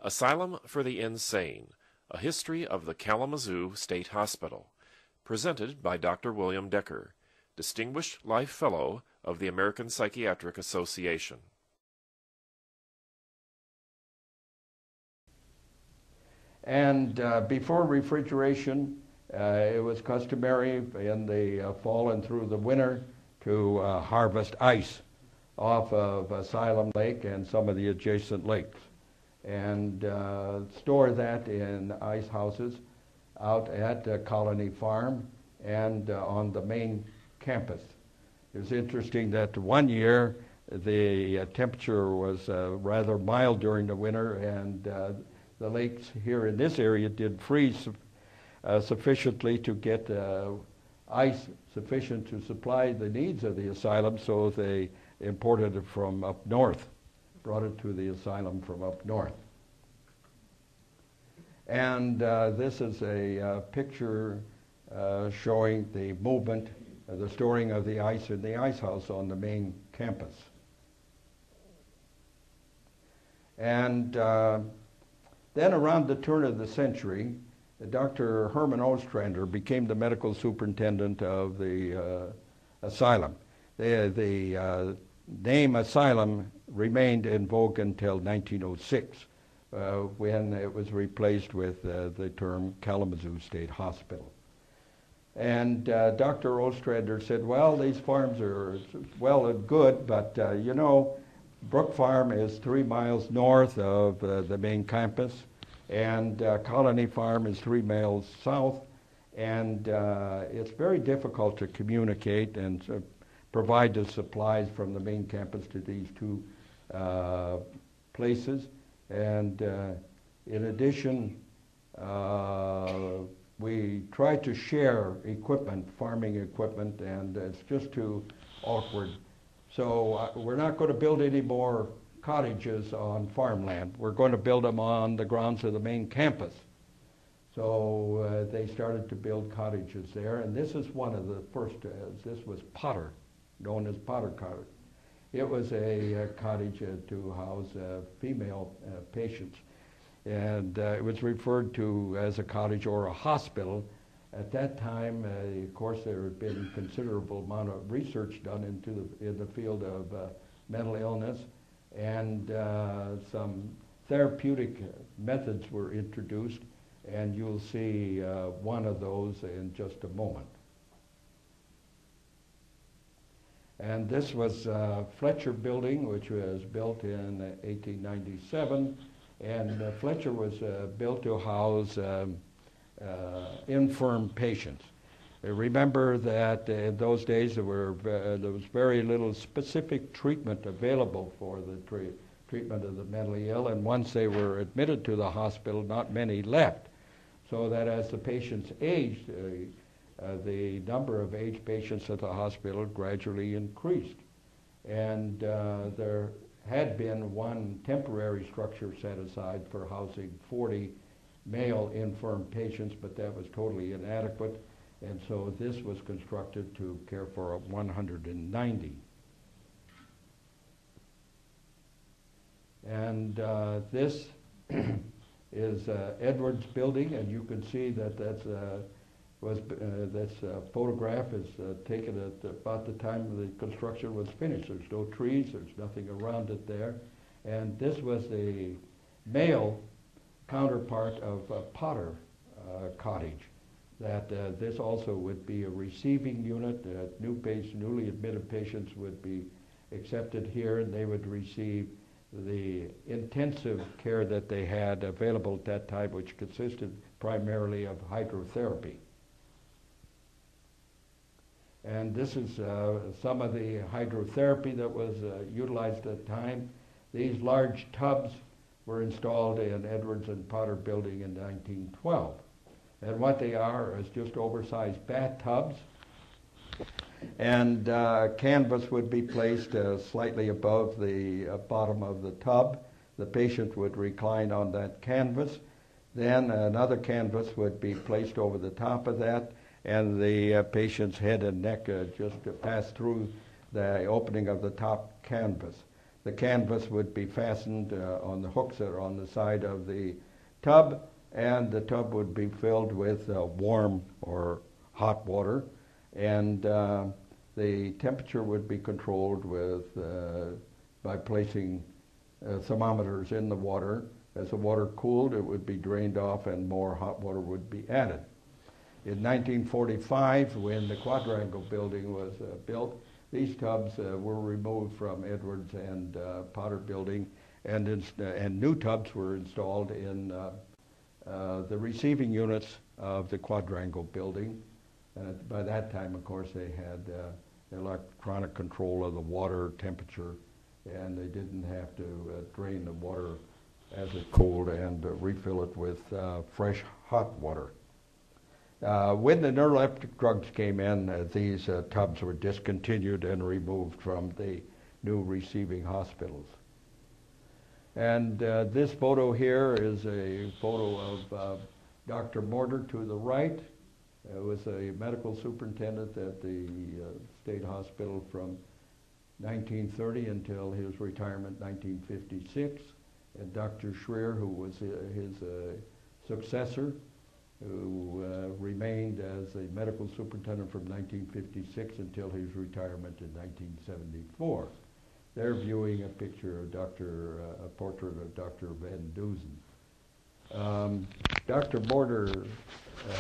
Asylum for the Insane, A History of the Kalamazoo State Hospital, presented by Dr. William Decker, Distinguished Life Fellow of the American Psychiatric Association. And before refrigeration, it was customary in the fall and through the winter to harvest ice off of Asylum Lake and some of the adjacent lakes, and store that in ice houses out at Colony Farm and on the main campus. It was interesting that one year the temperature was rather mild during the winter, and the lakes here in this area did freeze sufficiently to get ice sufficient to supply the needs of the asylum, so they imported it from up north, brought it to the asylum from up north. And this is a picture showing the movement, the storing of the ice in the ice house on the main campus. And then around the turn of the century, Dr. Herman Ostrander became the medical superintendent of the asylum. The name asylum remained in vogue until 1906, when it was replaced with the term Kalamazoo State Hospital. And Dr. Ostrander said, well, these farms are well and good, but you know, Brook Farm is 3 miles north of the main campus, and Colony Farm is 3 miles south, and it's very difficult to communicate and provide the supplies from the main campus to these two places. And in addition, we try to share equipment, farming equipment, and it's just too awkward. So we're not going to build any more cottages on farmland. We're going to build them on the grounds of the main campus. So they started to build cottages there, and this is one of the first. This was Potter, known as Potter Cottage. It was a cottage to house female patients, and it was referred to as a cottage or a hospital. At that time, of course, there had been considerable amount of research done in the field of mental illness, and some therapeutic methods were introduced, and you'll see one of those in just a moment. And this was Fletcher Building, which was built in 1897, and Fletcher was built to house infirm patients. Remember that in those days there was very little specific treatment available for the treatment of the mentally ill, and once they were admitted to the hospital, not many left. So that as the patients aged, the number of aged patients at the hospital gradually increased. And there had been one temporary structure set aside for housing 40 male infirm patients, but that was totally inadequate, and so this was constructed to care for 190. And this is Edwards Building, and you can see that this photograph is taken at about the time the construction was finished. There's no trees, there's nothing around it there, and this was the male counterpart of Potter Cottage. That this also would be a receiving unit. Newly admitted patients would be accepted here, and they would receive the intensive care that they had available at that time, which consisted primarily of hydrotherapy. And this is some of the hydrotherapy that was utilized at the time. These large tubs were installed in Edwards and Potter Building in 1912. And what they are is just oversized bathtubs, and canvas would be placed slightly above the bottom of the tub. The patient would recline on that canvas. Then another canvas would be placed over the top of that, and the patient's head and neck just pass through the opening of the top canvas. The canvas would be fastened on the hooks that are on the side of the tub, and the tub would be filled with warm or hot water, and the temperature would be controlled with by placing thermometers in the water. As the water cooled, it would be drained off and more hot water would be added. In 1945, when the quadrangle building was built, these tubs were removed from Edwards and Potter building, and new tubs were installed in the receiving units of the quadrangle building. And by that time, of course, they had electronic control of the water temperature, and they didn't have to drain the water as it cooled and refill it with fresh hot water. When the neuroleptic drugs came in, these tubs were discontinued and removed from the new receiving hospitals. And this photo here is a photo of Dr. Mortar to the right. It was a medical superintendent at the state hospital from 1930 until his retirement in 1956. And Dr. Schreer, who was his successor, who remained as a medical superintendent from 1956 until his retirement in 1974. They're viewing a picture of a portrait of Dr. Van Dusen. Dr. Mortar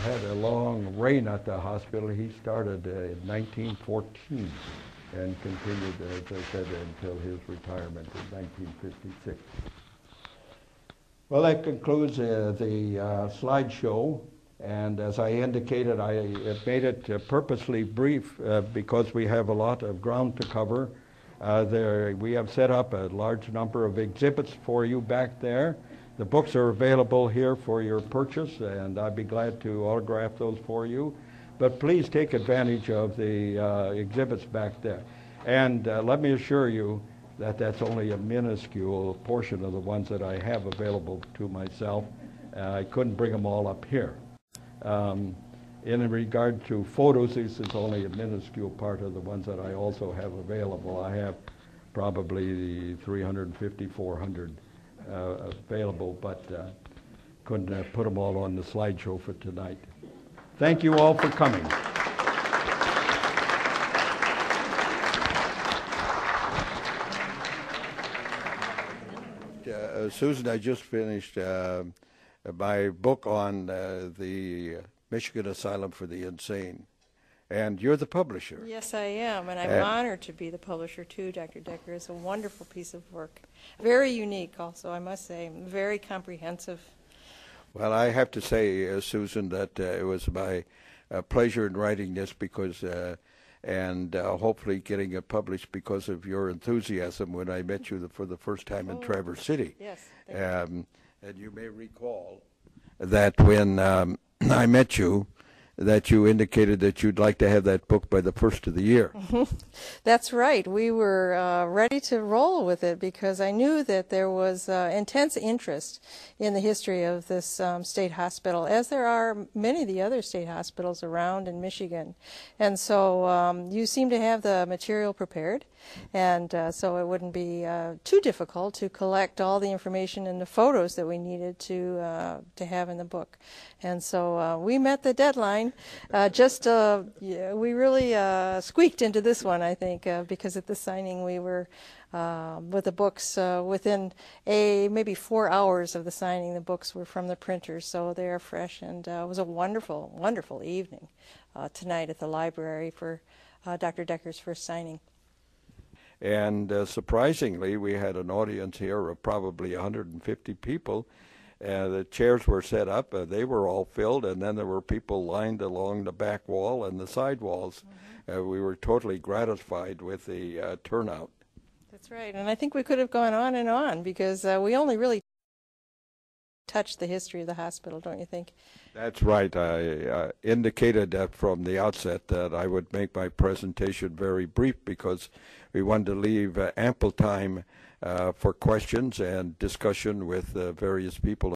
had a long reign at the hospital. He started in 1914 and continued, as I said, until his retirement in 1956. Well, that concludes the slideshow. And as I indicated, I made it purposely brief because we have a lot of ground to cover. We have set up a large number of exhibits for you back there. The books are available here for your purchase, and I'd be glad to autograph those for you. But please take advantage of the exhibits back there. And let me assure you that that's only a minuscule portion of the ones that I have available to myself. I couldn't bring them all up here. In regard to photos, this is only a minuscule part of the ones that I also have available. I have probably 350, 400 available, but couldn't put them all on the slideshow for tonight. Thank you all for coming. Susan, I just finished my book on the Michigan Asylum for the Insane, and you're the publisher. Yes, I am, and I'm honored to be the publisher too, Dr. Decker. It's a wonderful piece of work. Very unique also, I must say, very comprehensive. Well, I have to say, Susan, that it was my pleasure in writing this because and hopefully getting it published because of your enthusiasm when I met you for the first time in Traverse City. Yes. And you may recall that when I met you, that you indicated that you'd like to have that book by the first of the year. That's right. We were ready to roll with it because I knew that there was intense interest in the history of this state hospital, as there are many of the other state hospitals around in Michigan. And so you seem to have the material prepared, and so it wouldn't be too difficult to collect all the information and the photos that we needed to have in the book. And so we met the deadline. We really squeaked into this one, I think, because at the signing we were with the books within maybe 4 hours of the signing. The books were from the printers, so they are fresh, and it was a wonderful, wonderful evening tonight at the library for Dr. Decker's first signing. And surprisingly, we had an audience here of probably 150 people. The chairs were set up, they were all filled, and then there were people lined along the back wall and the side walls. Mm-hmm. We were totally gratified with the turnout. That's right, and I think we could have gone on and on because we only really touched the history of the hospital, don't you think? That's right. I indicated from the outset that I would make my presentation very brief because we wanted to leave ample time for questions and discussion with various people.